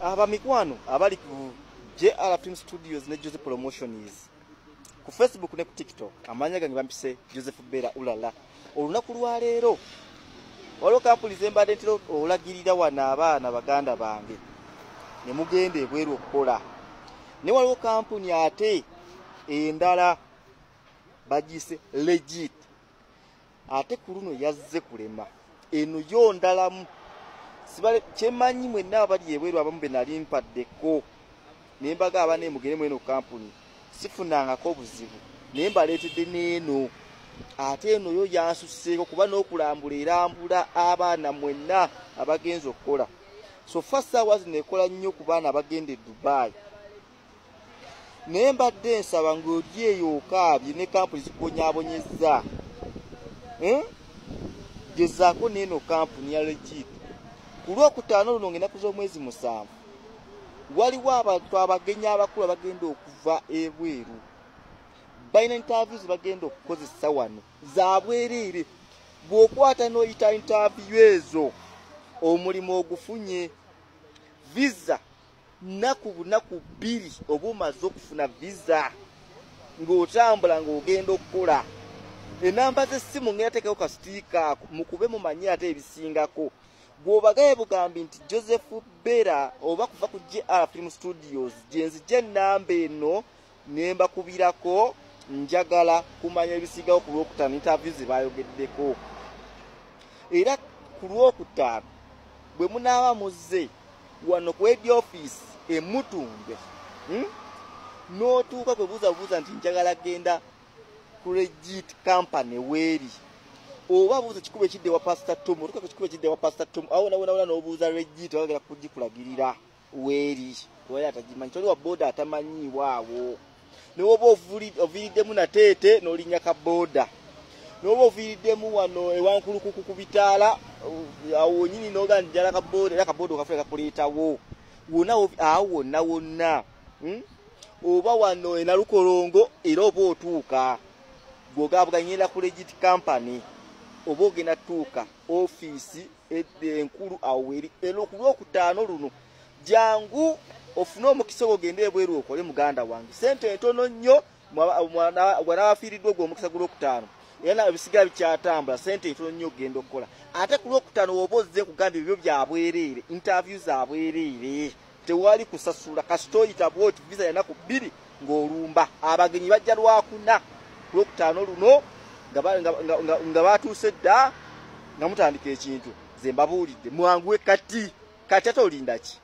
Abamikwano abali ku JR Film Studios ne Joseph Promotions ku Facebook ne ku TikTok amanya gange bampise Joseph Bera ulala olunaku lwa leero waliwo kampuni zembadde ntiro olagirira wana abaana baganda bange ne mugende ebweru okukola ne waliwo kampuni ate endala bagise legit ate ku luno yazze kulema eno yo ndalamu sibale kyemanyi mwenna abali ebweru abamu be nali mpaddeko ne mbaga abane mugere mweno kampuni sifunangako obuzibu ne mbaleetedde n'eno ate eno yo yansuseeko kuba n'okulambula erambula abaana mwenna abagenza okukola so first hours nekola nnyo ku baana abagenda e Dubai naye mbadde nsaba ng'oli eyo okaabye ne kampuni zikubonyaabonyezza gezaako n'eno kampuni ya legit ku Lwokutaano luno ng'ennaku z'omwezi 7 waliwo abantu abagenyi abakulu abagenda okuva ebweru balina interviews bagenda okukozesa wano za bwereere bw'okwata n'oyita interview ezo omulimu ogufunye visa naku 2 oba omaze okufuna visa ng'otambula ng'ogenda okukola enamba z'essimu ng'eyateekawo kasitiika mukube mumanye ate ebisingako bw'obagaye bugambi nti Joseph Bera oba kuva ku JR Film Studios gyenzija ennamba eno ne mbakubirako njagala kumanya ebisigawo ku Lwokutaano interview ze bayogeddeko era ku Lwokutaano bwe munaaba muzze wano ku head office emutumbe n'otuuka kwe buuza nti njagala genda ku legit company weeri oba buuza kikuba ekidde wa Pastor Tom otuuka ku kikuba ekidde wa Pastor Tom awo nawona n'obuuza legit wagala kugikulagirira weeri wali atagimanyi toli wa boda atamanyiibwawo n'oba oviiriddemu nateete n'olinnya ka boda n'oba oviiriddemu wano ewankulukuku ku bitaala awo nyini n'oga njala ka boda era ka boda okafuna kakuleetawo wonna wonna oba wano enalukolongo era oba otuuka bw'ogaba ngenda ku legit company oba ogenda tuuka ofiisi enkulu awo eri ero ku Lwokutaano luno jangu ofune omukisa ogende ebweru okole muganda wange sente entono nnyo bw'anaafiiriddwa ogwo omukisa ku Lwokutaano era ebisigala bikyatambula sente entono nnyo ogenda okukola ate ku Lwokutaano woba ozze kugamba ebyo bya bwereere interview za bwereere tewali kusasula kasita oyita bwoti visa ya nnaku 2 ng'olumba abagenyi bajja Lwakuna ku Lwokutaano luno nga batuuse dda nga mutandika ekintu ze mbabuulidde mwanguwe kati ate olinda ki